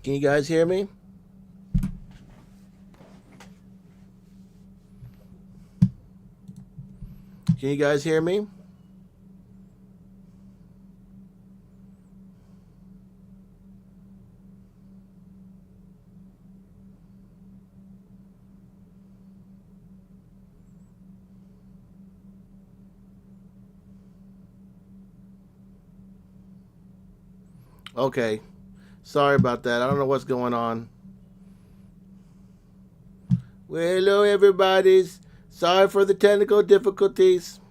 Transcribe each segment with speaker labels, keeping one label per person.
Speaker 1: Can you guys hear me? Can you guys hear me? Okay. Sorry about that. I don't know what's going on. Well, hello, everybody. Sorry for the technical difficulties.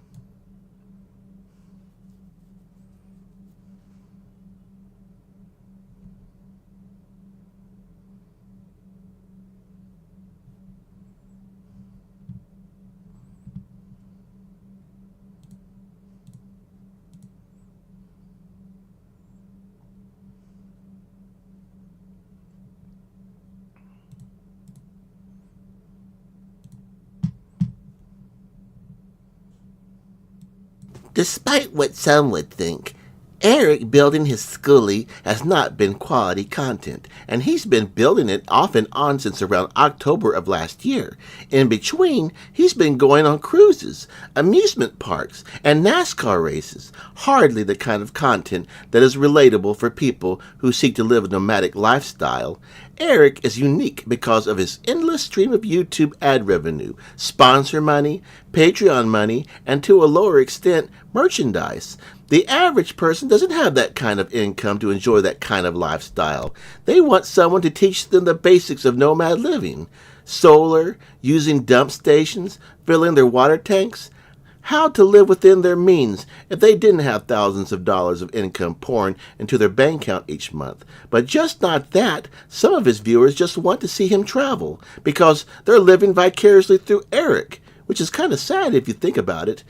Speaker 1: Despite what some would think, Eric building his schoolie has not been quality content, and he's been building it off and on since around October of last year. In between, he's been going on cruises, amusement parks, and NASCAR races. Hardly the kind of content that is relatable for people who seek to live a nomadic lifestyle. Eric is unique because of his endless stream of YouTube ad revenue, sponsor money, Patreon money, and to a lower extent, merchandise. The average person doesn't have that kind of income to enjoy that kind of lifestyle. They want someone to teach them the basics of nomad living. Solar, using dump stations, filling their water tanks, how to live within their means if they didn't have thousands of dollars of income pouring into their bank account each month. But just not that, some of his viewers just want to see him travel because they're living vicariously through Eric, which is kind of sad if you think about it.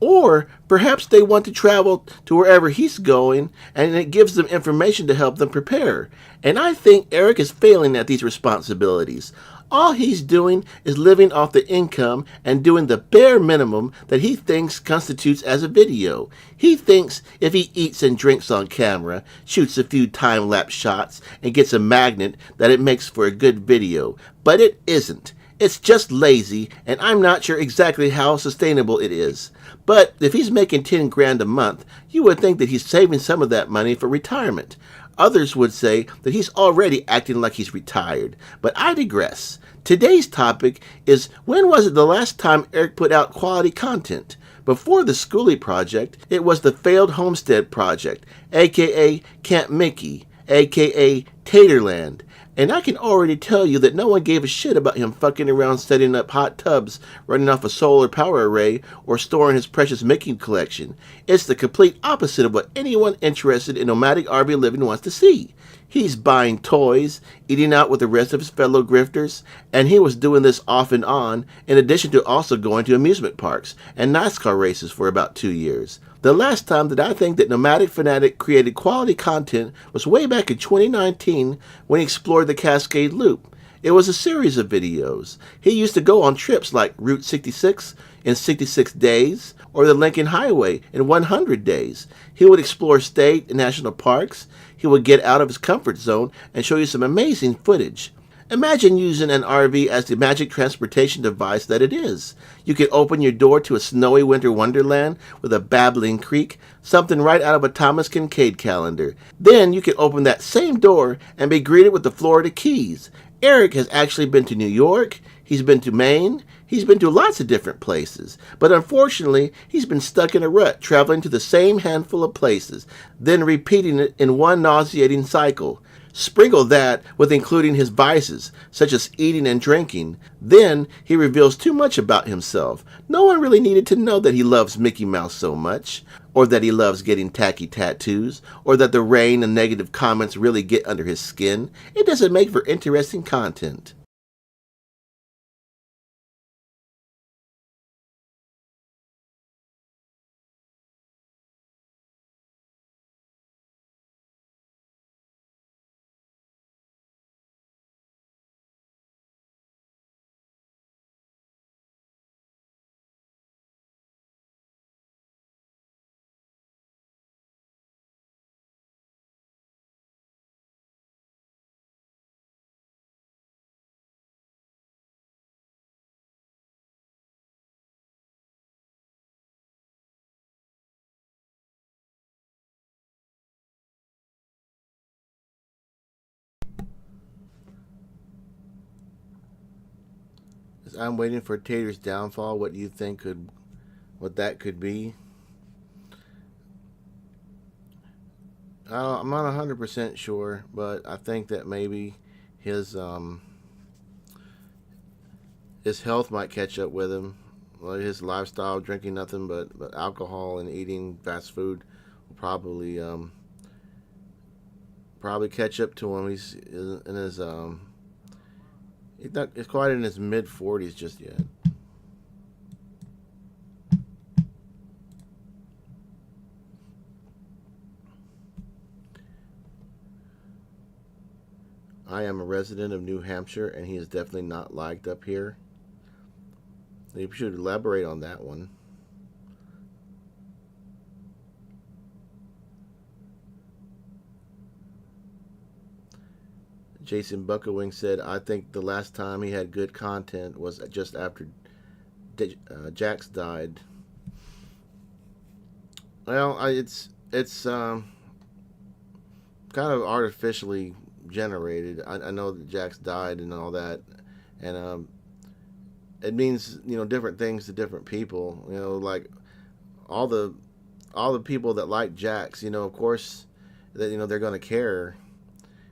Speaker 1: Or perhaps they want to travel to wherever he's going and it gives them information to help them prepare. And I think Eric is failing at these responsibilities. All he's doing is living off the income and doing the bare minimum that he thinks constitutes as a video. He thinks if he eats and drinks on camera, shoots a few time-lapse shots, and gets a magnet that it makes for a good video. But it isn't. It's just lazy, and I'm not sure exactly how sustainable it is. But if he's making 10 grand a month, you would think that he's saving some of that money for retirement. Others would say that he's already acting like he's retired. But I digress. Today's topic is, when was it the last time Eric put out quality content? Before the Schoolie Project, it was the Failed Homestead Project, aka Camp Mickey, aka Taterland. And I can already tell you that no one gave a shit about him fucking around setting up hot tubs, running off a solar power array, or storing his precious Mickey collection. It's the complete opposite of what anyone interested in nomadic RV living wants to see. He's buying toys, eating out with the rest of his fellow grifters, and he was doing this off and on, in addition to also going to amusement parks and NASCAR races for about 2 years. The last time that I think that Nomadic Fanatic created quality content was way back in 2019 when he explored the Cascade Loop. It was a series of videos. He used to go on trips like Route 66 in 66 days or the Lincoln Highway in 100 days. He would explore state and national parks. He would get out of his comfort zone and show you some amazing footage. Imagine using an RV as the magic transportation device that it is. You could open your door to a snowy winter wonderland with a babbling creek, something right out of a Thomas Kincaid calendar. Then you could open that same door and be greeted with the Florida Keys. Eric has actually been to New York, he's been to Maine, he's been to lots of different places. But unfortunately, he's been stuck in a rut, traveling to the same handful of places, then repeating it in one nauseating cycle. Sprinkle that with including his vices, such as eating and drinking. Then he reveals too much about himself. No one really needed to know that he loves Mickey Mouse so much, or that he loves getting tacky tattoos, or that the rain and negative comments really get under his skin. It doesn't make for interesting content. I'm waiting for Tater's downfall. What do you think what that could be? I'm not 100% sure, but I think that maybe his um, his health might catch up with him. Like his lifestyle, drinking nothing but alcohol and eating fast food, will probably catch up to him. He's in his he's quite in his mid 40s just yet. I am a resident of New Hampshire, and he is definitely not liked up here. You should elaborate on that one. Jason Buckawing said, I think the last time he had good content was just after Jax died. Well, it's kind of artificially generated. I know that Jax died and all that, and it means different things to different people. Like all the people that like Jax, of course, that they're going to care,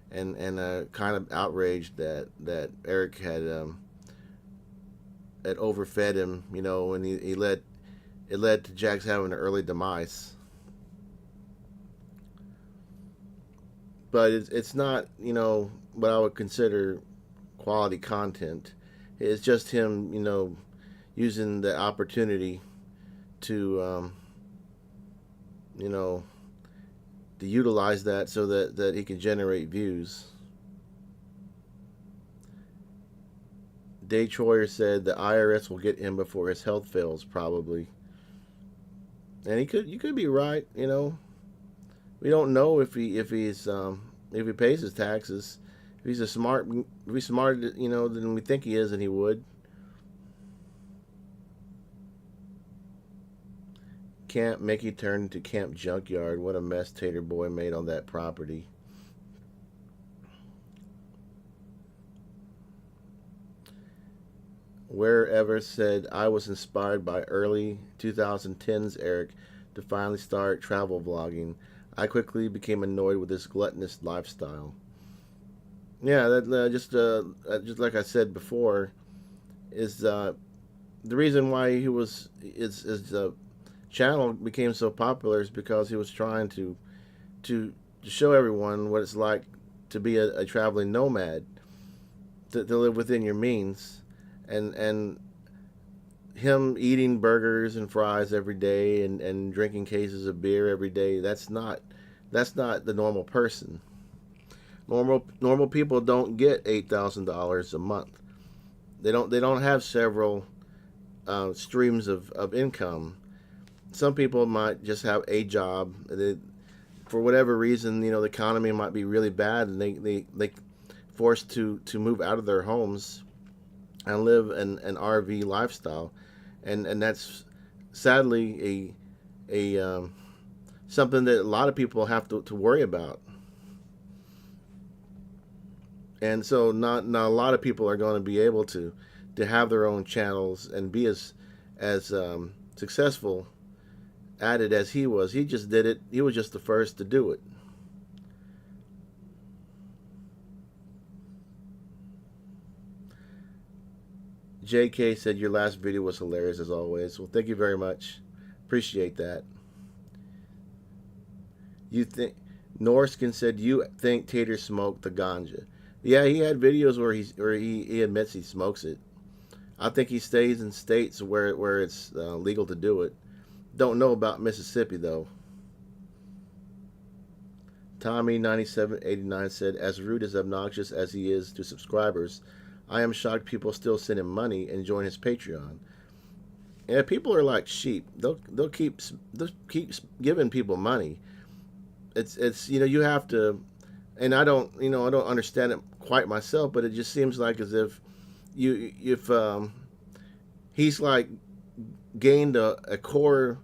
Speaker 1: and kind of outraged that Eric had overfed him, and he led it led to Jax having an early demise. But it's not what I would consider quality content. It's just him using the opportunity to you know to utilize that so that he can generate views. Day Troyer said the IRS will get him before his health fails, probably. And you could be right. We don't know if he pays his taxes. If he's smarter, than we think he is, and he would. Camp Mickey turned into Camp Junkyard. What a mess Tater Boy made on that property. Wherever said, I was inspired by early 2010s Eric to finally start travel vlogging. I quickly became annoyed with his gluttonous lifestyle. Yeah, that just like I said before, is the reason why his channel became so popular is because he was trying to show everyone what it's like to be a traveling nomad, to live within your means, and him eating burgers and fries every day and drinking cases of beer every day. That's not the normal person. Normal people don't get $8,000 a month. They don't have several streams of income. Some people might just have a job. For whatever reason, the economy might be really bad, and they forced to move out of their homes and live an RV lifestyle, and that's sadly a something that a lot of people have to worry about. And so not a lot of people are going to be able to have their own channels and be as successful at it as he was. He just did it. He was just the first to do it. JK said your last video was hilarious as always. Well, thank you very much. Appreciate that. You think Norskin said you think Tater smoked the ganja? Yeah, he had videos where he admits he smokes it. I think he stays in states where it's legal to do it. Don't know about Mississippi though. Tommy 9789 said, as rude as obnoxious as he is to subscribers, I am shocked people still send him money and join his Patreon. Yeah, people are like sheep. They'll keep giving people money. It's you have to, and I don't understand it quite myself, but it just seems like as if if he's like gained a core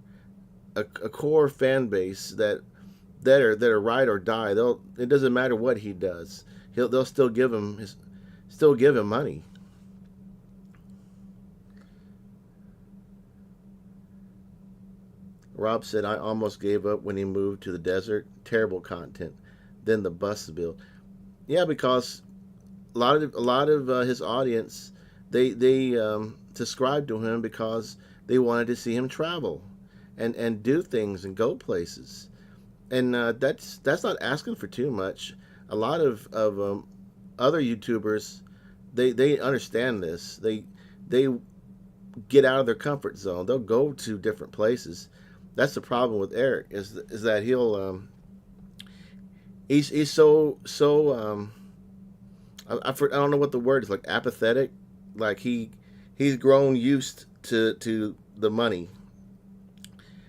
Speaker 1: fan base that are ride or die. It doesn't matter what he does. They'll still give him money. Rob said, I almost gave up when he moved to the desert. Terrible content. Then the bus bill. Yeah, because a lot of his audience, they subscribed to him because they wanted to see him travel, and do things and go places. And that's not asking for too much. A lot of other YouTubers, they understand this. They get out of their comfort zone. They'll go to different places. That's the problem with Eric is that he's so I don't know what the word is, like apathetic. Like he's grown used to the money.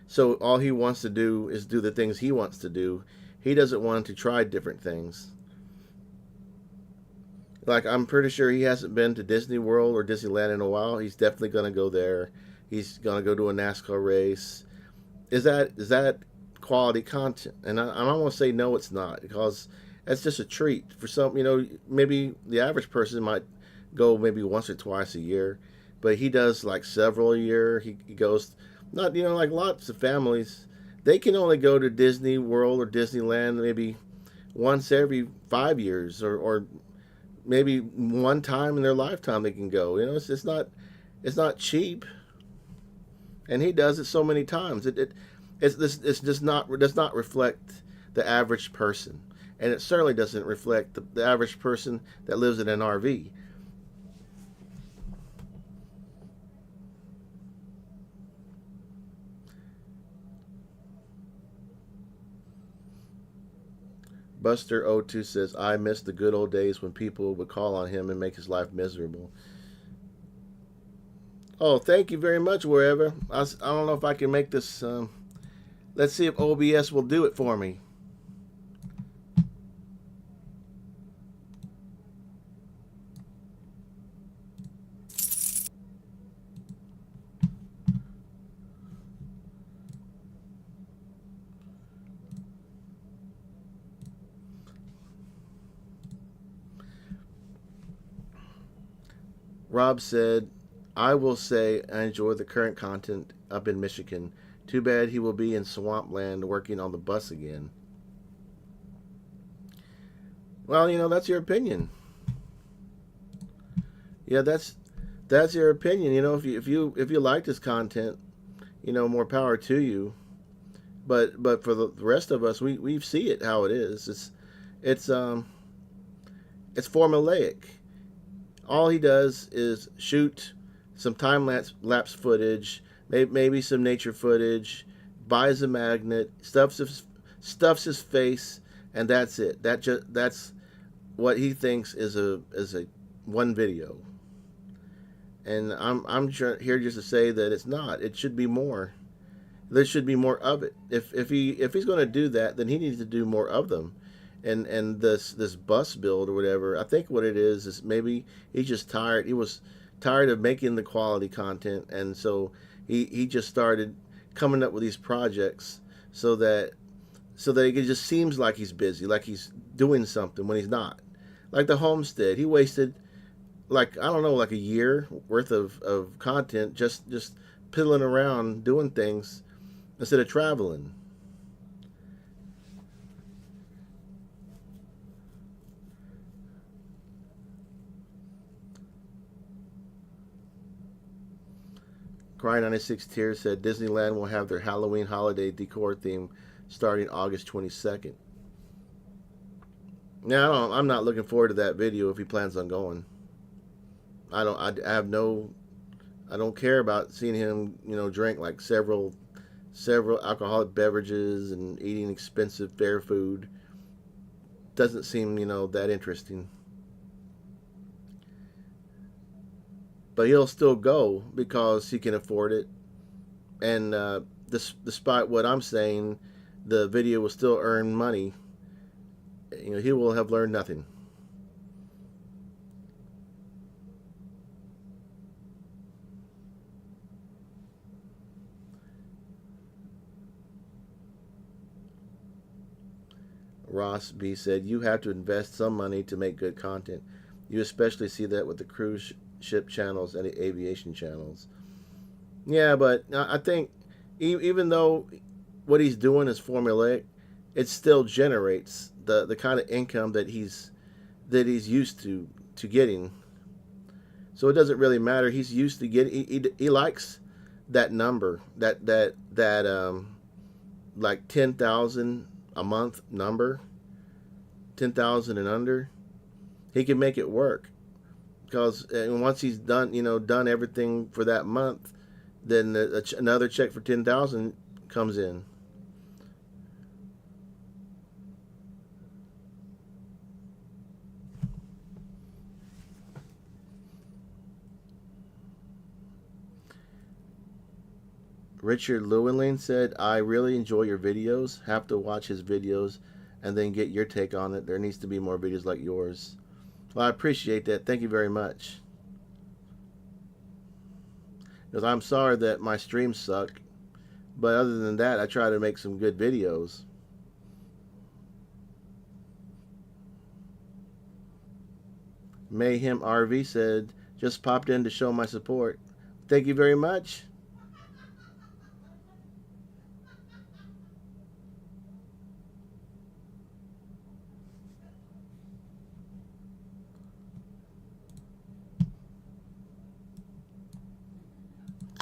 Speaker 1: So all he wants to do is do the things he wants to do. He doesn't want to try different things. Like I'm pretty sure he hasn't been to Disney World or Disneyland in a while. He's definitely gonna go there. He's gonna go to a NASCAR race. Is that quality content? And I don't want to say no, it's not, because that's just a treat for some. Maybe the average person might go maybe once or twice a year, but he does like several a year. He goes, not like lots of families. They can only go to Disney World or Disneyland maybe once every 5 years, or maybe one time in their lifetime they can go. It's not cheap, and he does it so many times. It's just not does not reflect the average person, and it certainly doesn't reflect the average person that lives in an RV. Buster02 says, I miss the good old days when people would call on him and make his life miserable. Oh, thank you very much, wherever. I don't know if I can make this. Let's see if OBS will do it for me. Rob said, I will say I enjoy the current content up in Michigan. Too bad he will be in Swampland working on the bus again. Well, that's your opinion. Yeah, that's your opinion. If you like this content, more power to you. But for the rest of us, we see it how it is. It's it's formulaic. All he does is shoot some time lapse footage, maybe some nature footage, buys a magnet, stuffs his face, and that's it. That's what he thinks is a one video. And I'm here just to say that it's not. It should be more. There should be more of it. If he's going to do that, then he needs to do more of them. And this bus build or whatever, I think what it is maybe he's just tired. He was tired of making the quality content, and so he just started coming up with these projects so that it just seems like he's busy, like he's doing something when he's not. Like the homestead, he wasted, like, I don't know, like a year worth of content just piddling around doing things instead of traveling. Cry 96 Tears said Disneyland will have their Halloween holiday decor theme starting August 22nd. Now, I'm not looking forward to that video if he plans on going. I have no, I don't care about seeing him, drink like several alcoholic beverages and eating expensive fair food. Doesn't seem, that interesting. But he'll still go because he can afford it. And despite what I'm saying, the video will still earn money. He will have learned nothing. Ross B said, you have to invest some money to make good content. You especially see that with the cruise ship channels and the aviation channels. Yeah, but I think Even though what he's doing is formulaic, it still generates the kind of income that he's used to getting. So it doesn't really matter. He's used to getting. He likes that number, that like 10,000 a month number, 10,000 and under. He can make it work because once he's done everything for that month, then another check for 10,000 comes in. Richard Lewinlane said, "I really enjoy your videos. Have to watch his videos and then get your take on it. There needs to be more videos like yours." Well, I appreciate that. Thank you very much. Because I'm sorry that my streams suck, but other than that, I try to make some good videos. Mayhem RV said, "Just popped in to show my support." Thank you very much.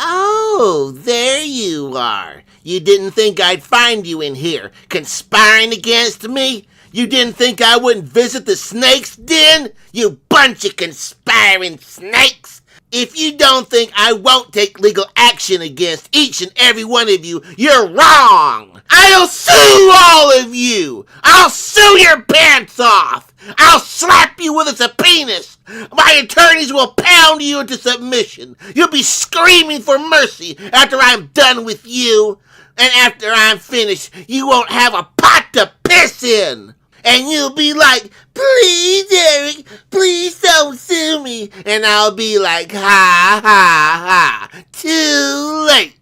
Speaker 1: Oh, there you are. You didn't think I'd find you in here, conspiring against me? You didn't think I wouldn't visit the snake's den? You bunch of conspiring snakes! If you don't think I won't take legal action against each and every one of you, you're wrong! I'll sue all of you! I'll sue your pants off! I'll slap you with a subpoena! My attorneys will pound you into submission! You'll be screaming for mercy after I'm done with you! And after I'm finished, you won't have a pot to piss in! And you'll be like, "Please, Eric, please don't sue me." And I'll be like, "Ha, ha, ha, too late."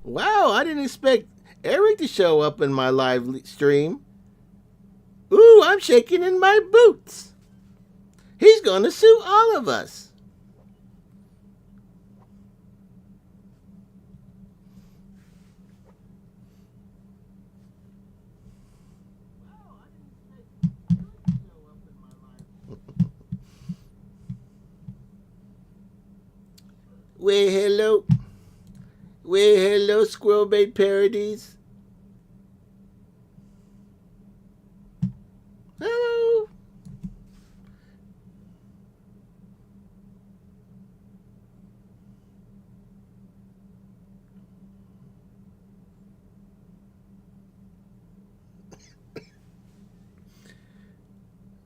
Speaker 1: Wow, I didn't expect Eric to show up in my live stream. Ooh, I'm shaking in my boots. He's gonna sue all of us. Well, hello. Well, hello, Squirrel Bait Parodies. Hello.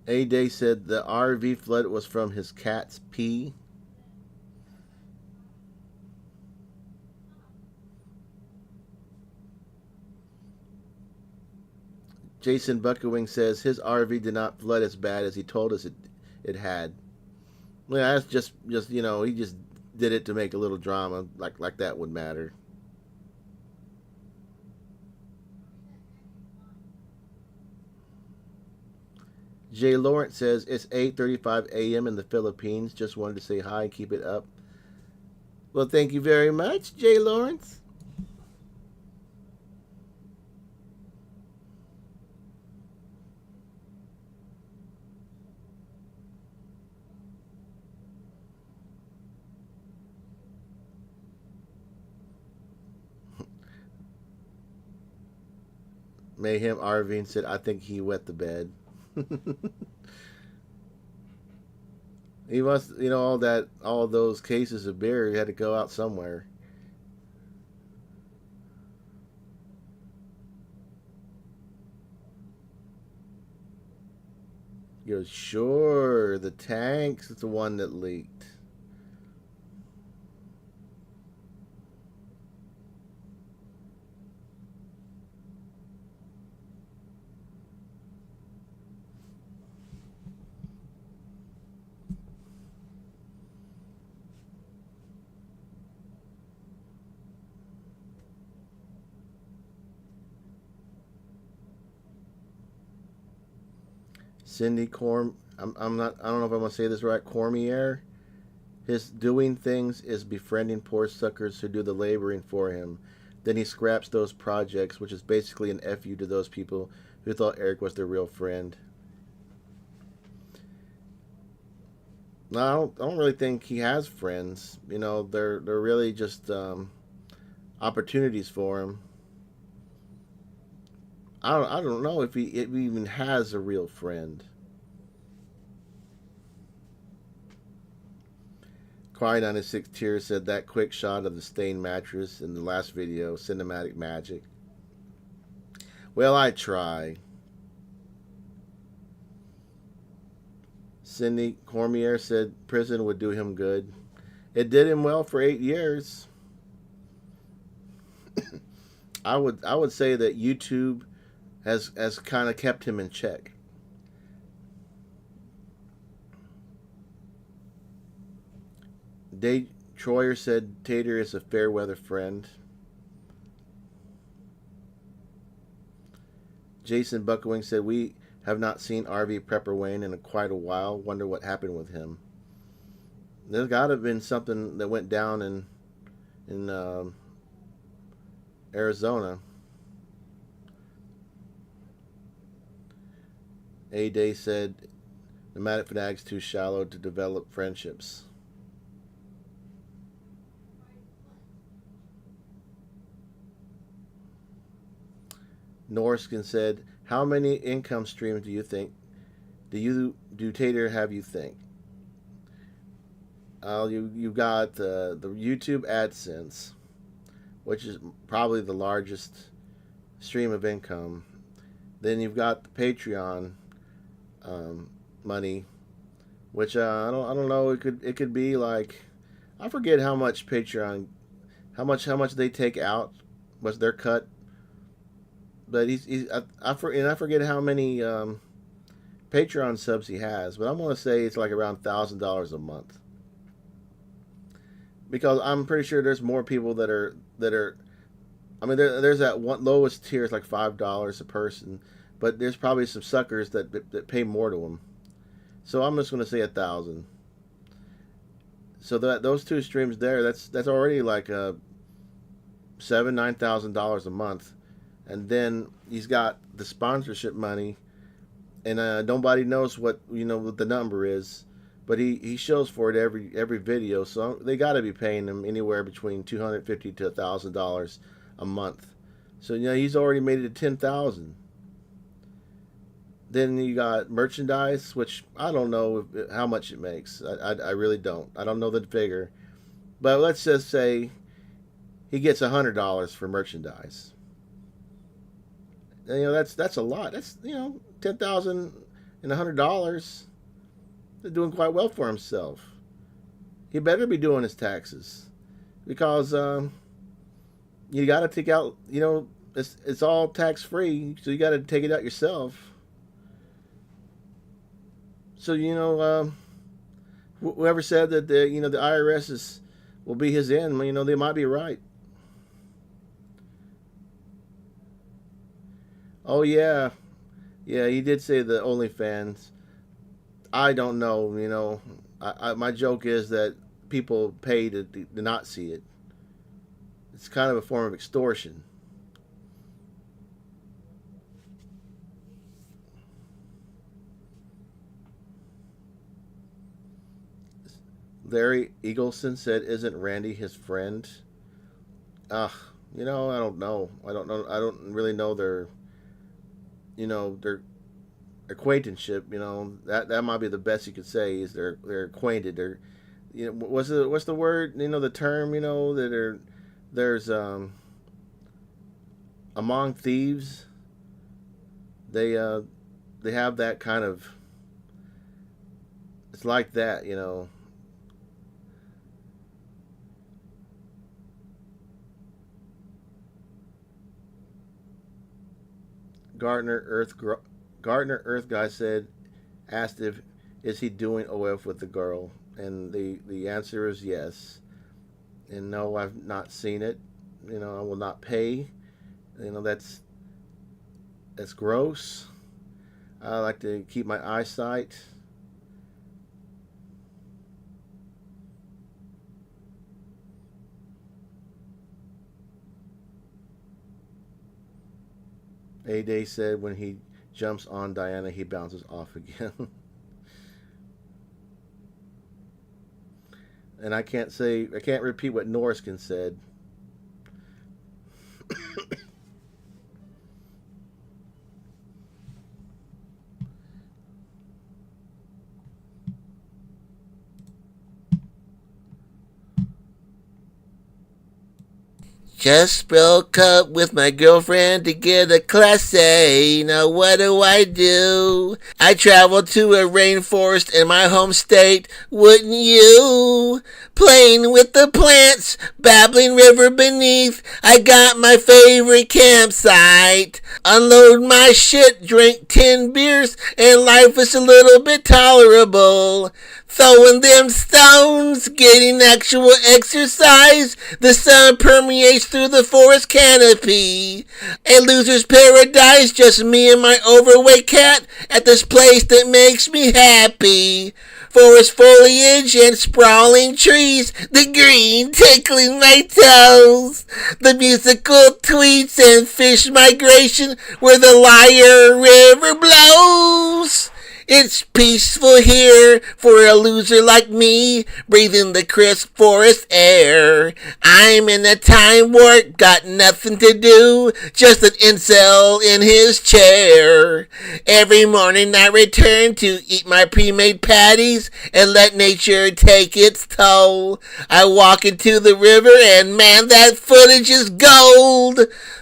Speaker 1: A Day said the RV flood was from his cat's pee. Jason Buckewing says his RV did not flood as bad as he told us it had. Well, that's just he just did it to make a little drama, like that would matter. Jay Lawrence says it's 8:35 a.m. in the Philippines. Just wanted to say hi and keep it up. Well, thank you very much, Jay Lawrence. Mayhem Arvine said, "I think he wet the bed." He must, all those cases of beer, he had to go out somewhere. He goes, "Sure, the tank's the one that leaked." Cindy Corm. I'm not. I don't know if I'm gonna say this right. Cormier. His doing things is befriending poor suckers who do the laboring for him. Then he scraps those projects, which is basically an FU to those people who thought Eric was their real friend. No, I don't really think he has friends. You know, they're really just opportunities for him. I don't know if he even has a real friend. Crying on his sixth tear said that quick shot of the stained mattress in the last video, cinematic magic. Well, I try. Cindy Cormier said prison would do him good. It did him well for 8 years. I would say that YouTube has kind of kept him in check. Day Troyer said Tater is a fair weather friend. Jason Buckowing said we have not seen RV Prepper Wayne in quite a while. Wonder what happened with him. There's got to have been something that went down in Arizona. A Day said Nomadic Fanatics too shallow to develop friendships. Norskin said, "How many income streams do you think do Tater have? You think? You got the YouTube AdSense, which is probably the largest stream of income. Then you've got the Patreon money, which I don't know. It could be like I forget how much Patreon, how much they take out, what's their cut. But I forget how many Patreon subs he has, but I'm gonna say it's like around $1,000 a month. Because I'm pretty sure there's more people that are. I mean, there's that one lowest tier is like $5 a person, but there's probably some suckers that pay more to him. So I'm just gonna say 1,000. So that those two streams there, that's already like $9,000 a month, and then he's got the sponsorship money, and nobody knows what the number is, but he shows for it every video, so they got to be paying him anywhere between $250 to $1,000 a month. So he's already made it to 10,000. Then you got merchandise, which I don't know how much it makes. I really don't. I don't know the figure, but let's just say he gets $100 for merchandise. And, that's a lot. That's 10,000 and $100. They're doing quite well for himself. He better be doing his taxes, because you got to take out. It's all tax free, so you got to take it out yourself. So whoever said that the IRS will be his end, they might be right. Oh yeah, yeah, he did say the OnlyFans. I don't know. My joke is that people pay to not see it. It's kind of a form of extortion. Larry Eagleson said, "Isn't Randy his friend?" Ugh, I don't know. I don't know. I don't really know their acquaintanceship. That might be the best you could say is they're acquainted. They're, what's the word? The term. That there's among thieves. They have that kind of. It's like that. Gardner Earth guy asked if is he doing OF with the girl, and the answer is yes. And no, I've not seen it. I will not pay. That's gross. I like to keep my eyesight. A-Day said when he jumps on Diana, he bounces off again. And I can't repeat what Norskin said. Just broke up with my girlfriend to get a Class A. Now what do? I traveled to a rainforest in my home state. Wouldn't you? Playing with the plants, babbling river beneath. I got my favorite campsite. Unload my shit, drink 10 beers, and life was a little bit tolerable. Throwing them stones, getting actual exercise. The sun permeates through the forest canopy. A loser's paradise, just me and my overweight cat at this place that makes me happy. Forest foliage and sprawling trees, the green tickling my toes. The musical tweets and fish migration where the Lyre River blows. It's peaceful here for a loser like me, breathing the crisp forest air. I'm in a time warp, got nothing to do, just an incel in his chair. Every morning I return to eat my pre-made patties and let nature take its toll. I walk into the river and man, that footage is gold.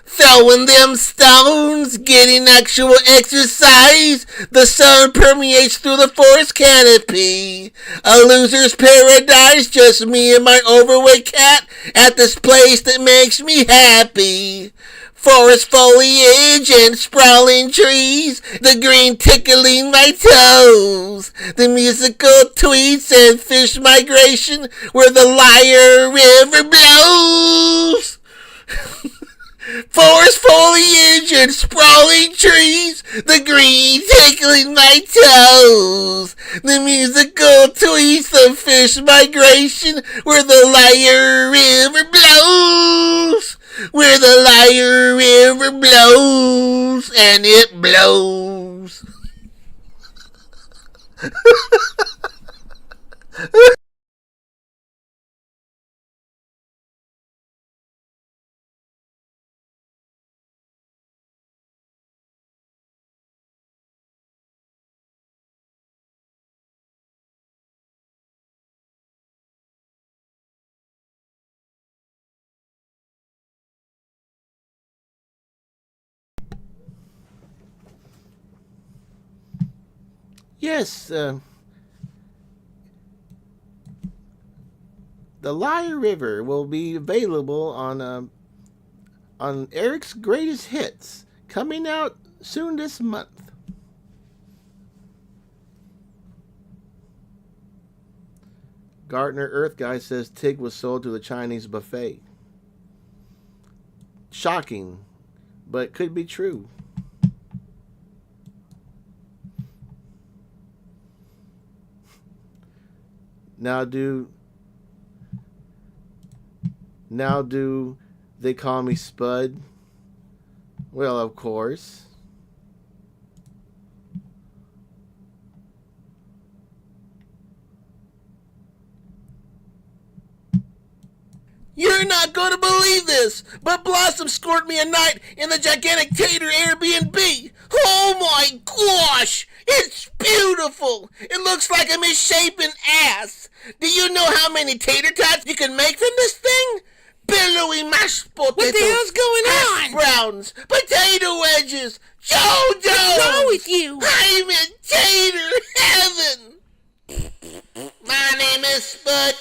Speaker 1: Throwing them stones, getting actual exercise. The sun permeates through the forest canopy. A loser's paradise, just me and my overweight cat at this place that makes me happy. Forest foliage and sprawling trees, the green tickling my toes. The musical tweets and fish migration where the Lyre River blows. Forest foliage and sprawling trees, the green tickling my toes. The musical tweets of fish migration where the Lyre River blows. Where the Lyre River blows, and it blows. Yes, the Lyre River will be available on Eric's Greatest Hits, coming out soon this month. Gardner Earth Guy says Tig was sold to the Chinese buffet. Shocking, but could be true. Now do Now do they call me Spud? Well, of course. You're not going to believe this, but Blossom scored me a night in the gigantic Tater Airbnb. Oh my gosh, it's beautiful. It looks like a misshapen ass. Do you know how many tater tots you can make from this thing? Billowy mashed potatoes. What the hell's going on? Hash browns, potato wedges, JoJo. What's wrong with you? I'm in tater heaven. My name is Spud.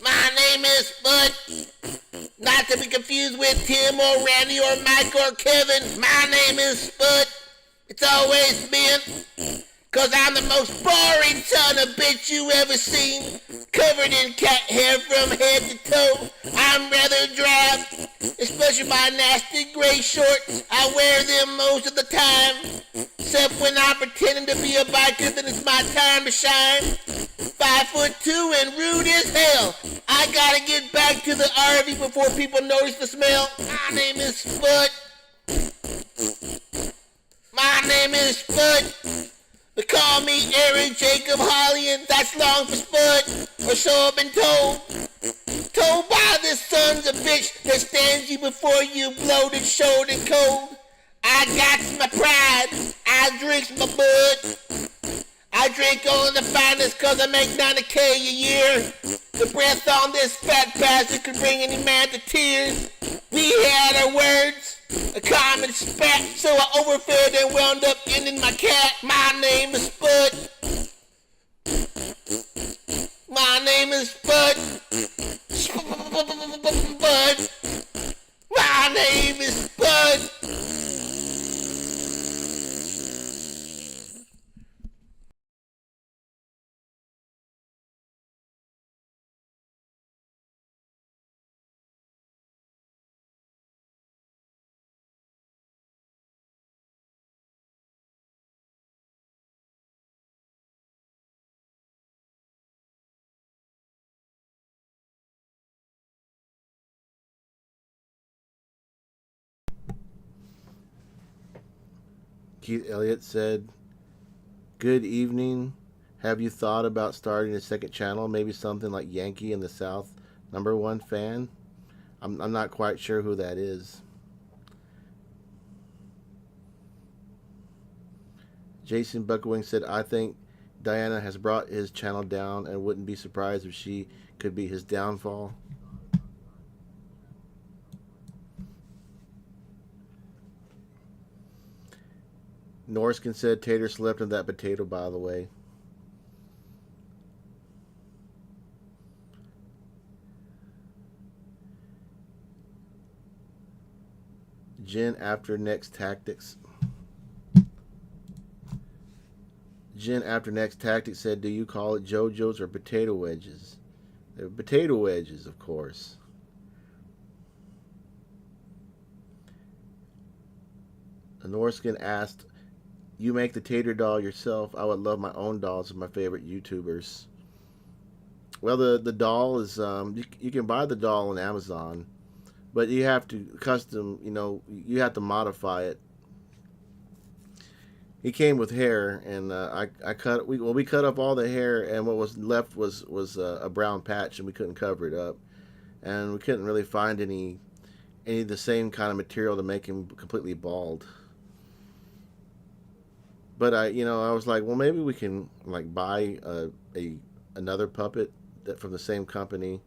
Speaker 1: My name is Spud. Not to be confused with Tim or Randy or Mike or Kevin. My name is Spud. It's always been. Cause I'm the most boring son of a bitch you ever seen. Covered in cat hair from head to toe. I'm rather drab, especially my nasty gray shorts. I wear them most of the time. Except when I'm pretending to be a biker, then it's my time to shine. 5'2" and rude as hell. I gotta get back to the RV before people notice the smell. My name is Spud. My name is Spud. They call me Eric Jacob Holly, and that's long for Spud, or so I've been told. Told by this son's a bitch that stands you before you bloated, short, and cold. I got my pride, I drinks my bud. I drink only the finest cause I make 90K a year. The breath on this fat bastard could bring any man to tears. We had our words, a common spat, so I overfed and wound up ending my cat. My name is Spud. My name is Spud. Spud. My name is Spud. Keith Elliott said, "Good evening. Have you thought about starting a second channel? Maybe something like Yankee in the South #1 fan?" I'm not quite sure who that is. Jason Buckwing said, "I think Diana has brought his channel down and wouldn't be surprised if she could be his downfall." Norskin said, "Tater slept in that potato, by the way." Jen After Next Tactics. Jen After Next Tactics said, "Do you call it JoJo's or potato wedges?" They're potato wedges, of course. Norskin asked, "You make the tater doll yourself? I would love my own dolls of my favorite YouTubers." Well, the doll is you can buy the doll on Amazon, but you have to custom. You have to modify it. He came with hair, and I cut. We cut up all the hair, and what was left was a brown patch, and we couldn't cover it up, and we couldn't really find any of the same kind of material to make him completely bald. But I was like, well, maybe we can like buy another puppet from the same company,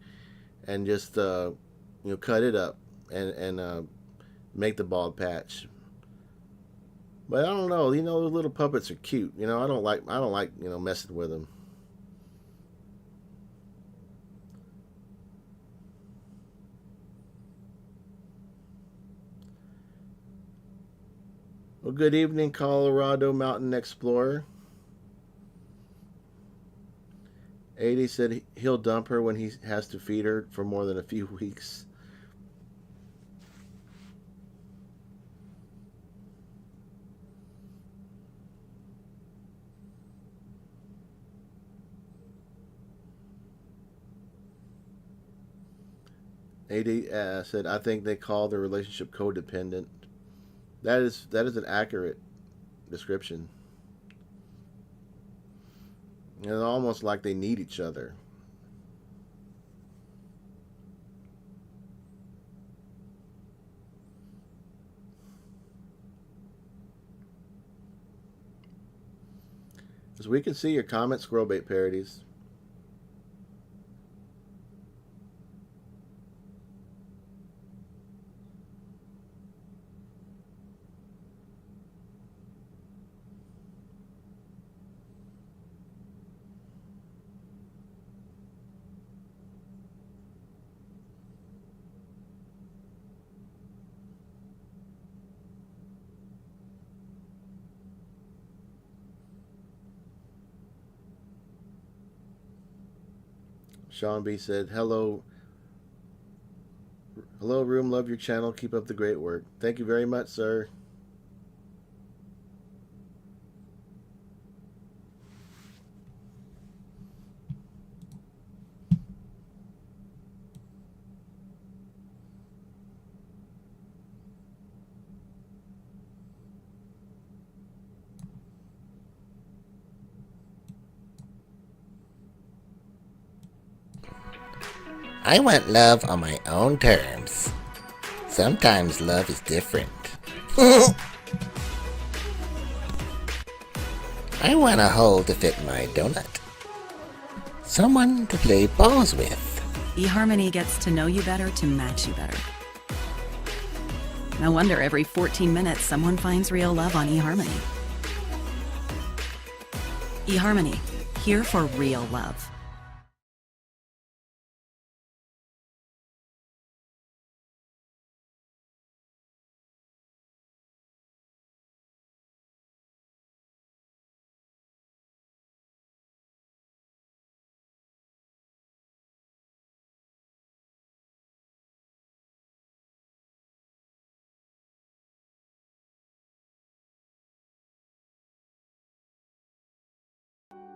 Speaker 1: and just cut it up and make the bald patch. But I don't know. The little puppets are cute. I don't like messing with them. Well, good evening, Colorado Mountain Explorer. 80 said he'll dump her when he has to feed her for more than a few weeks. AD said, "I think they call the relationship codependent." That is an accurate description. It's almost like they need each other. As we can see your comment, Squirrelbait parodies. Sean B said, "Hello, hello, room. Love your channel. Keep up the great work. Thank you very much, sir."
Speaker 2: I want love on my own terms. Sometimes love is different. I want a hole to fit my donut. Someone to play balls with.
Speaker 3: eHarmony gets to know you better to match you better. No wonder every 14 minutes someone finds real love on eHarmony. eHarmony, here for real love.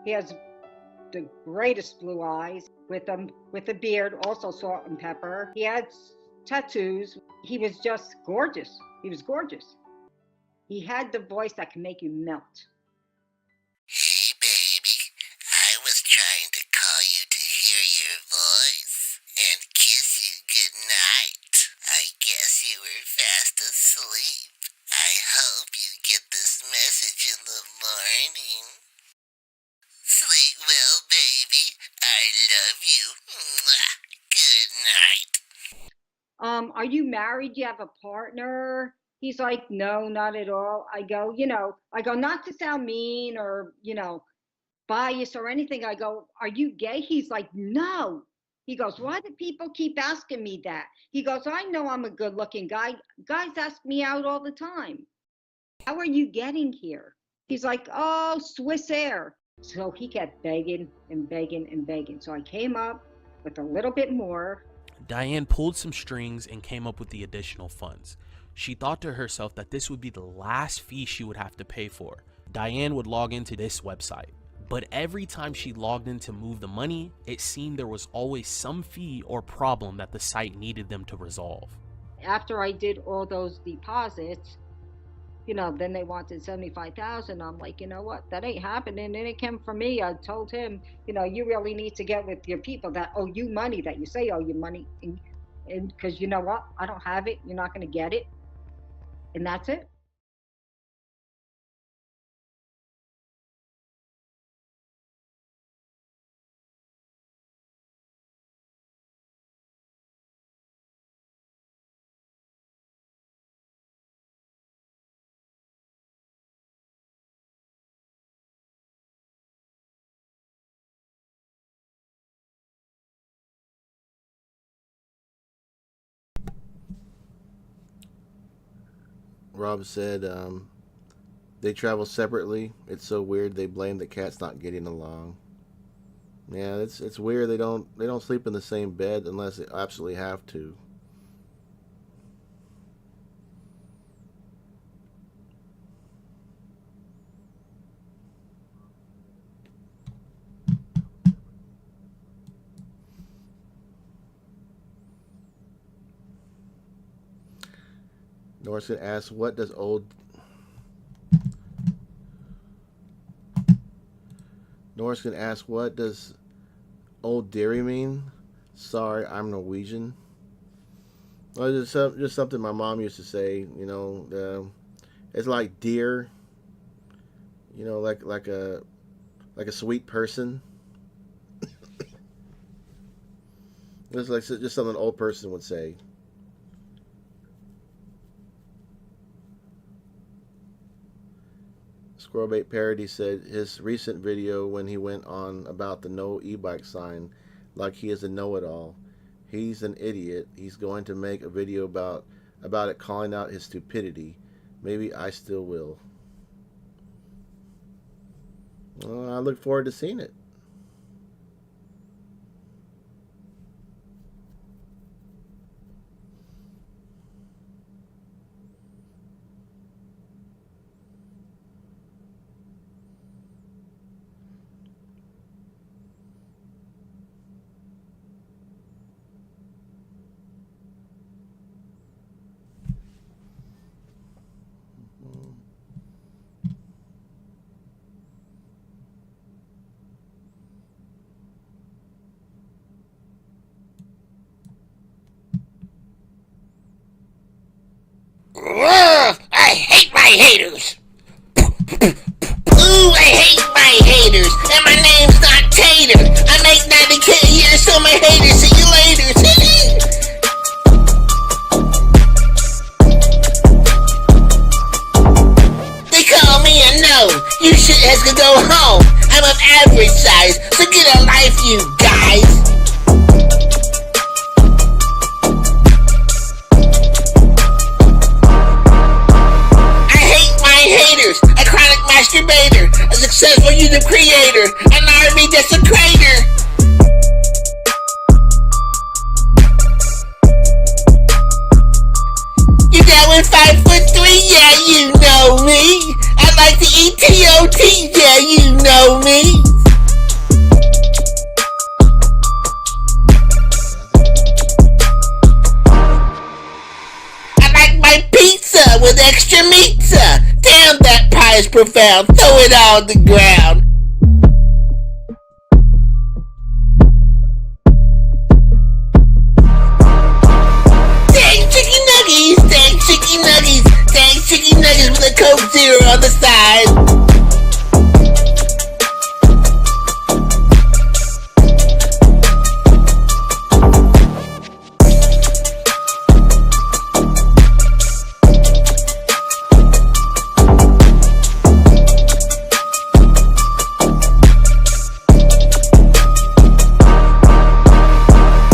Speaker 4: He has the greatest blue eyes with a beard, also salt and pepper. He had tattoos. He was just gorgeous. He was gorgeous. He had the voice that can make you melt.
Speaker 2: Hey, baby. I was trying to call you to hear your voice and kiss you goodnight. I guess you were fast asleep. I hope you get this message in the morning. Sleep well, baby. I love you. Mwah. Good night.
Speaker 4: Are you married? Do you have a partner? He's like, no, not at all. I go, not to sound mean or, biased or anything. I go, are you gay? He's like, no. He goes, why do people keep asking me that? He goes, I know I'm a good looking guy. Guys ask me out all the time. How are you getting here? He's like, oh, Swiss Air. So he kept begging and begging and begging. So I came up with a little bit more.
Speaker 5: Diane pulled some strings and came up with the additional funds. She thought to herself that this would be the last fee she would have to pay for. Diane would log into this website, but every time she logged in to move the money, it seemed there was always some fee or problem that the site needed them to resolve.
Speaker 4: After I did all those deposits, then they wanted 75,000. I'm like, you know what? That ain't happening. And it came from me. I told him, you really need to get with your people that owe you money, that you say owe you money. And because you know what? I don't have it. You're not going to get it. And that's it.
Speaker 1: Rob said, they travel separately. It's so weird. They blame the cat's not getting along. Yeah, it's weird. They don't sleep in the same bed unless they absolutely have to. Norson asks, "What does old?" Norskin asks, "What does old dairy mean?" Sorry, I'm Norwegian. Well, just something my mom used to say. It's like dear. Like a sweet person. It's like just something an old person would say. Squirrelbait Parody said his recent video when he went on about the no e-bike sign, like he is a know-it-all. He's an idiot. He's going to make a video about it, calling out his stupidity. Maybe I still will. Well, I look forward to seeing it.
Speaker 2: Ugh, I hate my haters. Ooh, I hate my haters. And my name's not Tater. I make 90K a year, so my haters, see you later. They call me a gnome. You shitheads can go home. I'm of average size, so get a life, you guys. I hate my haters. A chronic masturbator. A successful YouTube creator. An army desecrator. You down with 5'3"? Yeah, you know me. I like to eat TOT. Yeah, you know me. I like my pizza with extra meatza. Damn, that pie is profound. Throw it on the ground. Dang chicken nuggies, dang chicken nuggies, dang chicken nuggies with a Coke Zero on the side.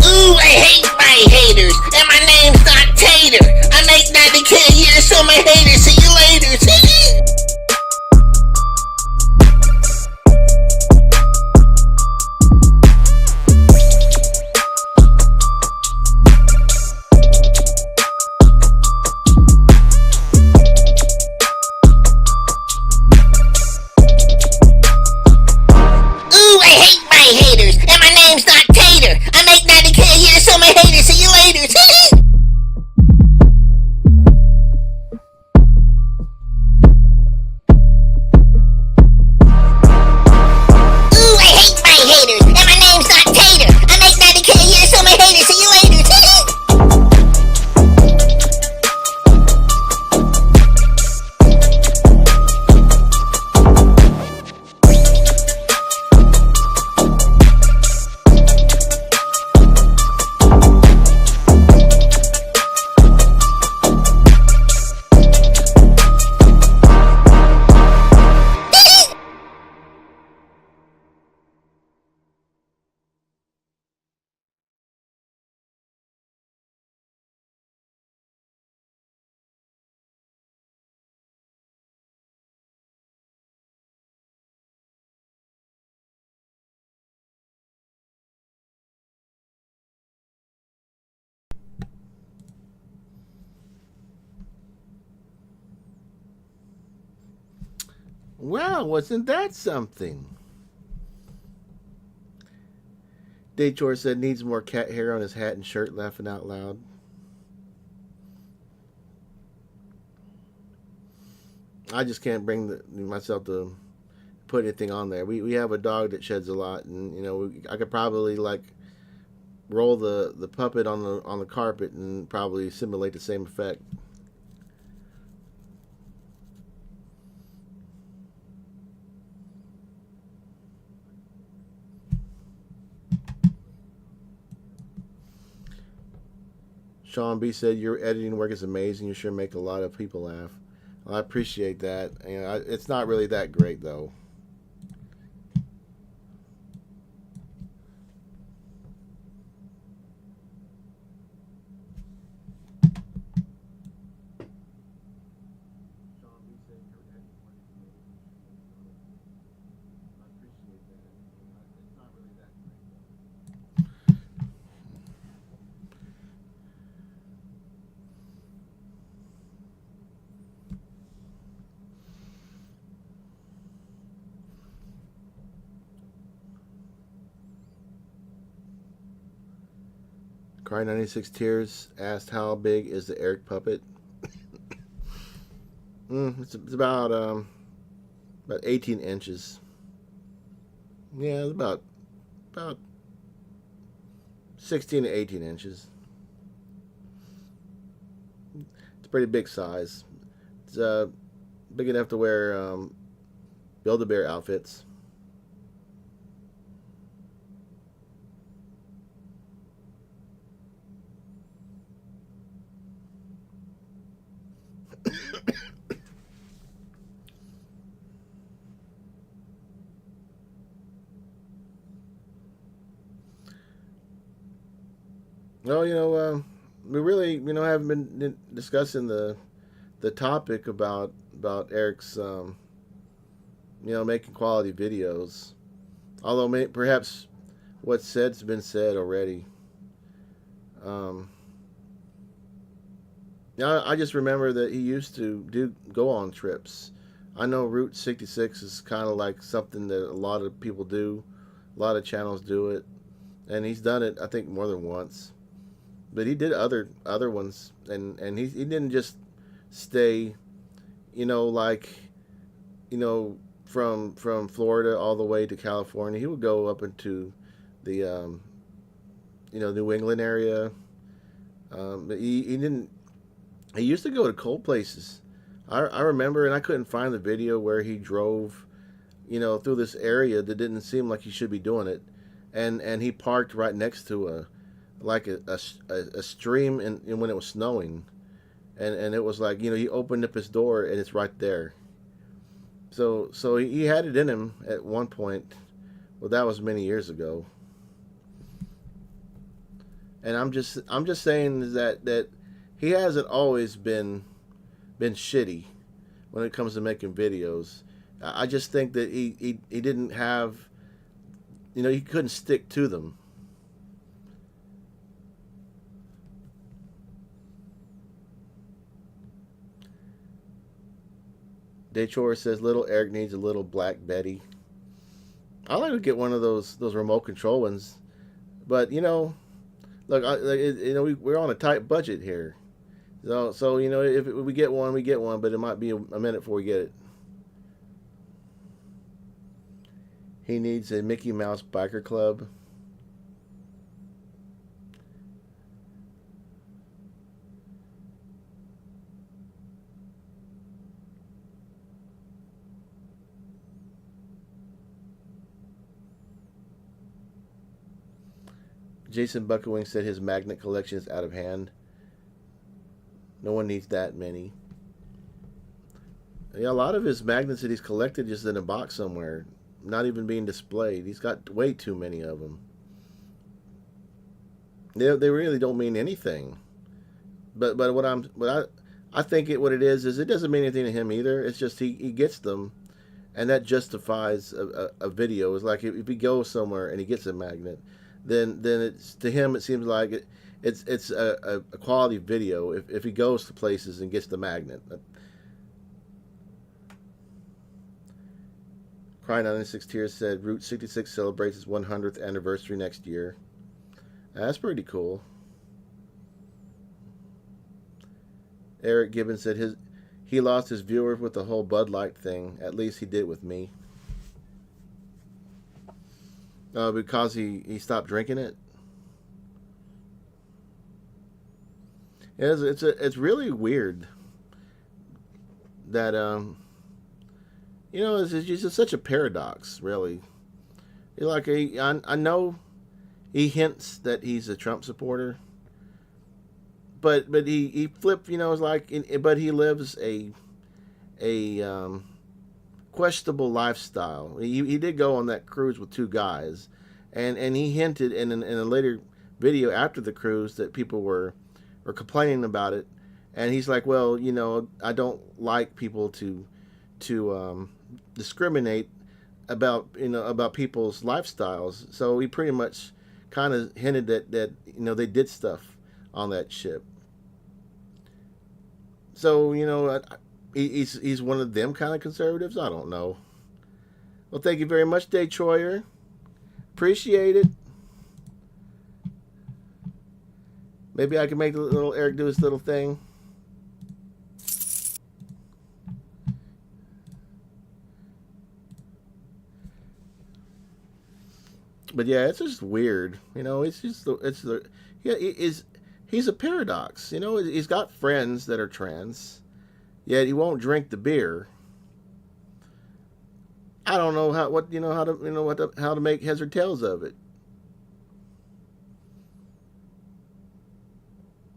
Speaker 2: Ooh, I hate my haters, and my name's not Tater. I make 90K a year, so my haters, see you later. Ooh, I hate my haters, and my name's not Tater. I make 90K a year, so my haters, see you later. Ooh, I hate my haters, and my name's not Tater. I make 90K a year, so my haters, see you later.
Speaker 1: Wow, wasn't that something? Daychor said needs more cat hair on his hat and shirt, laughing out loud. I just can't bring myself to put anything on there. We have a dog that sheds a lot, and I could probably like roll the puppet on the carpet and probably simulate the same effect. Sean B said your editing work is amazing. You sure make a lot of people laugh. Well, I appreciate that. It's not really that great though. Cry 96 Tears asked how big is the Eric puppet? It's about 18 inches. Yeah, it's about 16 to 18 inches. It's a pretty big size. It's big enough to wear Build-A-Bear outfits. Well, we really, haven't been discussing the topic about Eric's, making quality videos. Although perhaps what's said's been said already. Um, I just remember that he used to do go on trips. I know Route 66 is kind of like something that a lot of people do. A lot of channels do it, and he's done it I think more than once. But he did other ones, and he didn't just stay, like from Florida all the way to California. He would go up into the New England area. But he didn't. He used to go to cold places. I remember, and I couldn't find the video where he drove, through this area that didn't seem like he should be doing it, and he parked right next to a stream in when it was snowing, and it was like he opened up his door and it's right there. So he had it in him at one point. Well, that was many years ago. And I'm just saying that he hasn't always been shitty when it comes to making videos. I just think that he didn't have, he couldn't stick to them. Daychor says little Eric needs a little Black Betty. I like to get one of those remote control ones, but look, we're on a tight budget here, so if we get one, we get one, but it might be a minute before we get it. He needs a Mickey Mouse biker club. Jason Buckewing said his magnet collection is out of hand. No one needs that many. Yeah, a lot of his magnets that he's collected just in a box somewhere, not even being displayed. He's got way too many of them. They really don't mean anything. But I think what it is it doesn't mean anything to him either. It's just he gets them, and that justifies a video. It's like if he goes somewhere and he gets a magnet, then it's to him it seems like it's a quality video if he goes to places and gets the magnet. Crying 96 Tears said Route 66 celebrates its 100th anniversary next year. That's pretty cool. Eric Gibbons said he lost his viewers with the whole Bud Light thing. At least he did with me. Because he stopped drinking it. It's really weird that it's just such a paradox, really. Like I know he hints that he's a Trump supporter, but he flipped, it's like, but he lives a questionable lifestyle. He did go on that cruise with two guys, and he hinted in a later video after the cruise that people were complaining about it, and he's like, well, I don't like people to discriminate about people's lifestyles. So he pretty much kind of hinted that they did stuff on that ship. So he's one of them kind of conservatives. I don't know. Well, thank you very much, Day Troyer. Appreciate it. Maybe I can make the little Eric do his little thing. But yeah, it's just weird. It's just it's the yeah. He's a paradox. You know, he's got friends that are trans, yet he won't drink the beer. I don't know how to make heads or tails of it.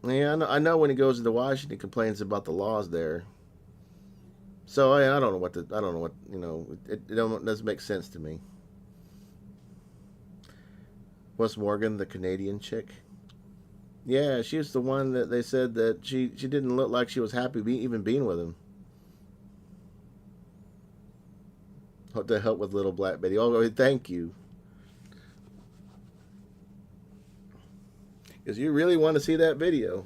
Speaker 1: Yeah, I know when he goes into Washington, he complains about the laws there. So I don't know I don't know what it doesn't make sense to me. Was Morgan the Canadian chick? Yeah, she was the one that they said that she didn't look like she was happy even being with him. To help with little black Betty. Oh, thank you. Because you really want to see that video.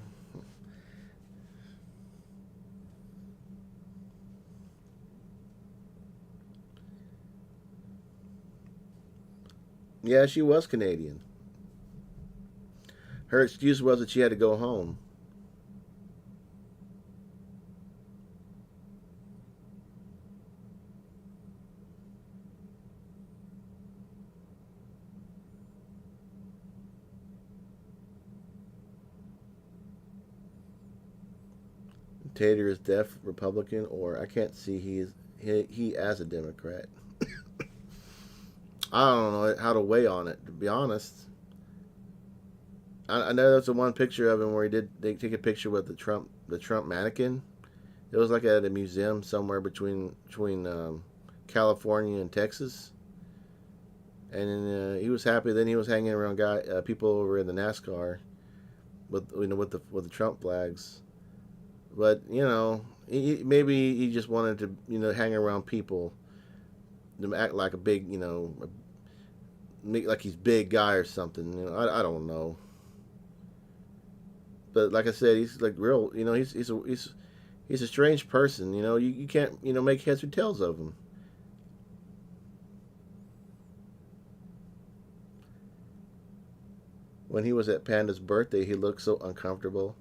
Speaker 1: Yeah, she was Canadian. Her excuse was that she had to go home. Tater is deaf Republican, or I can't see he as a Democrat. I don't know how to weigh on it, to be honest. I know there's the one picture of him where they take a picture with the Trump mannequin. It was like at a museum somewhere between California and Texas, and he was happy. Then he was hanging around people over in the NASCAR with the Trump flags. But maybe he just wanted to hang around people to act like a big like he's big guy or something. I don't know. But like I said, he's like real. He's a strange person. You can't make heads or tails of him. When he was at Panda's birthday, he looked so uncomfortable,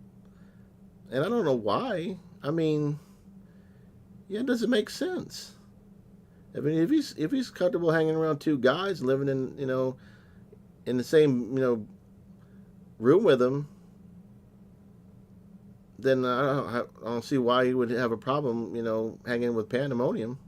Speaker 1: and I don't know why. I mean, yeah, it doesn't make sense. I mean, if he's comfortable hanging around two guys living in the same room with him, then I don't see why he would have a problem hanging with Pandemonium.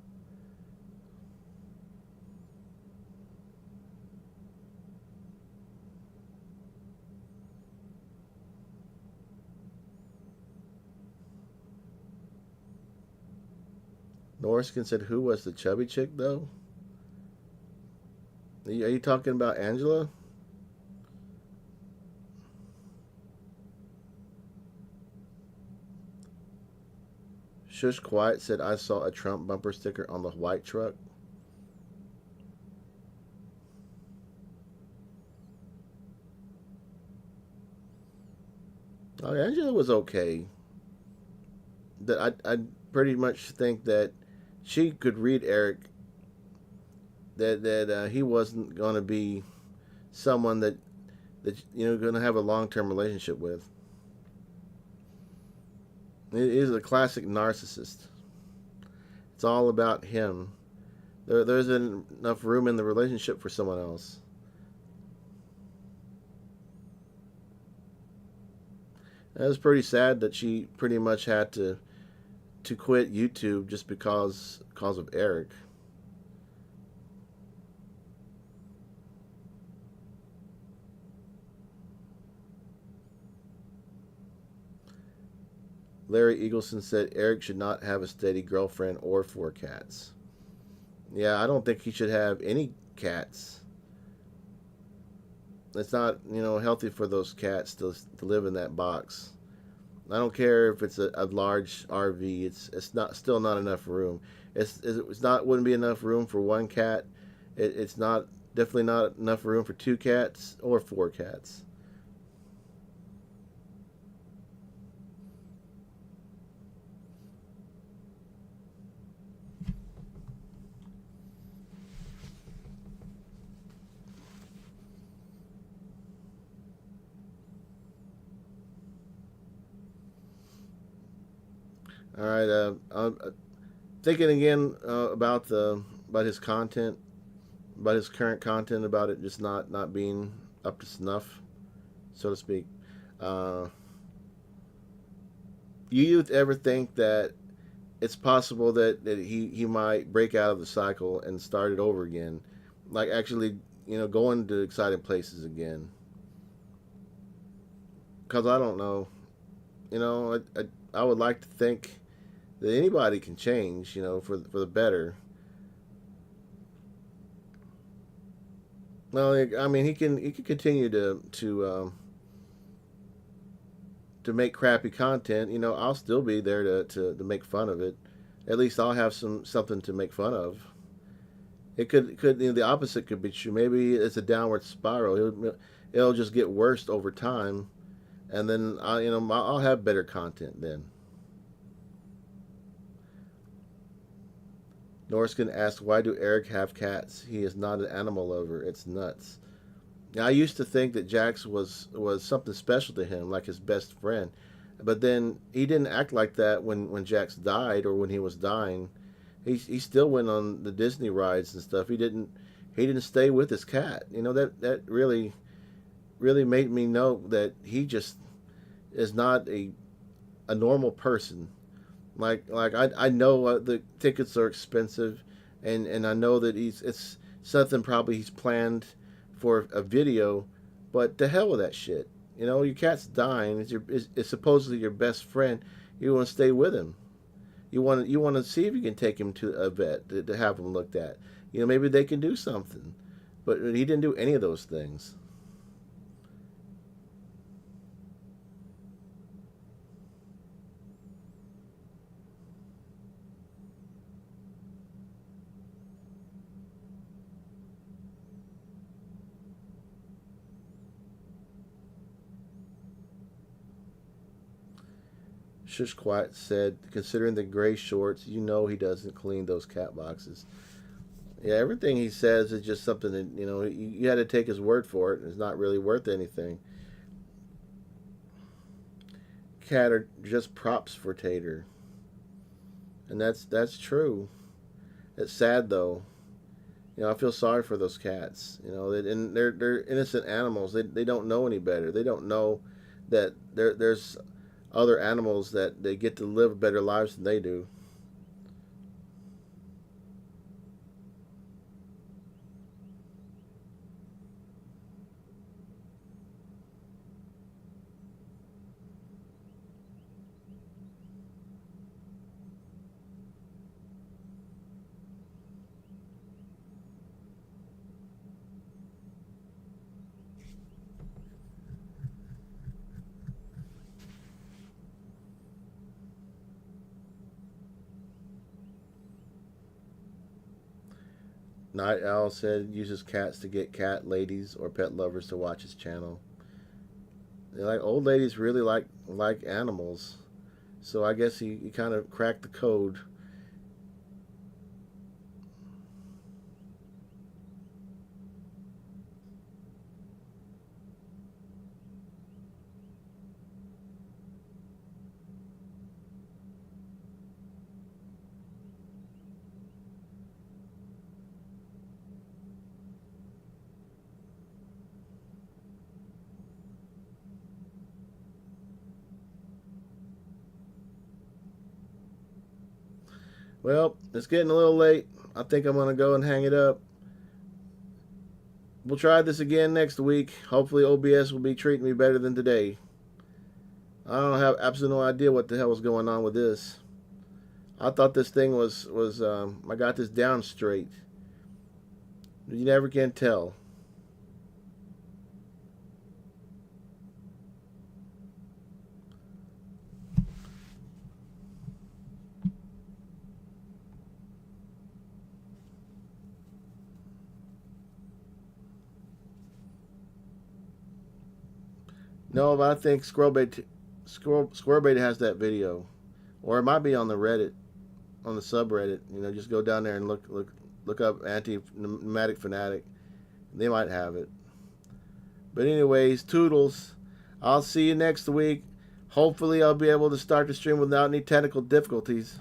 Speaker 1: Norskin said, "Who was the chubby chick, though? Are you talking about Angela?" Shush Quiet said, "I saw a Trump bumper sticker on the white truck." Oh, Angela was okay. That I pretty much think that she could read Eric. That he wasn't going to be someone that going to have a long-term relationship with. He is a classic narcissist. It's all about him. There isn't enough room in the relationship for someone else. And it was pretty sad that she pretty much had to quit YouTube just because of Eric. Larry Eagleson said Eric should not have a steady girlfriend or 4 cats. Yeah, I don't think he should have any cats. It's not, healthy for those cats to live in that box. I don't care if it's a large RV. It's still not enough room. Wouldn't be enough room for 1 cat. It's definitely not enough room for 2 cats or 4 cats. All right. I'm thinking again about his content, about his current content, about it just not being up to snuff, so to speak.
Speaker 6: You ever think that it's possible that he might break out of the cycle and start it over again, like actually going to exciting places again? Because I don't know. I would like to think that anybody can change, for the better. Well, I mean, he can continue to make crappy content. I'll still be there to make fun of it. At least I'll have something to make fun of. It could the opposite could be true. Maybe it's a downward spiral. It'll just get worse over time, and then I'll have better content then. Norskin asks, "Why do Eric have cats? He is not an animal lover. It's nuts." Now, I used to think that Jax was something special to him, like his best friend, but then he didn't act like that when Jax died or when he was dying. He still went on the Disney rides and stuff. He didn't stay with his cat. That really made me know that he just is not a normal person. I know the tickets are expensive, and I know that it's something probably he's planned for a video, but to hell with that shit. Your cat's dying. It's supposedly your best friend. You want to stay with him. You want to see if you can take him to a vet to have him looked at. Maybe they can do something, but he didn't do any of those things. Shush Quiet said, considering the gray shorts, he doesn't clean those cat boxes. Yeah, everything he says is just something that, you had to take his word for it. It's not really worth anything. Cat are just props for Tater. And that's true. It's sad, though. I feel sorry for those cats. And they're innocent animals. They don't know any better. They don't know that there's other animals that they get to live better lives than they do. Night Owl said uses cats to get cat ladies or pet lovers to watch his channel. Old ladies really like animals, so I guess he kind of cracked the code. Well, it's getting a little late. I think I'm going to go and hang it up. We'll try this again next week. Hopefully OBS will be treating me better than today. I don't have absolutely no idea what the hell was going on with this. I thought this thing was I got this down straight. You never can tell. No, but I think Squirrelbait has that video, or it might be on the Reddit, on the subreddit. Just go down there and look up Anti-Pneumatic Fanatic. They might have it. But anyways, toodles. I'll see you next week. Hopefully, I'll be able to start the stream without any technical difficulties.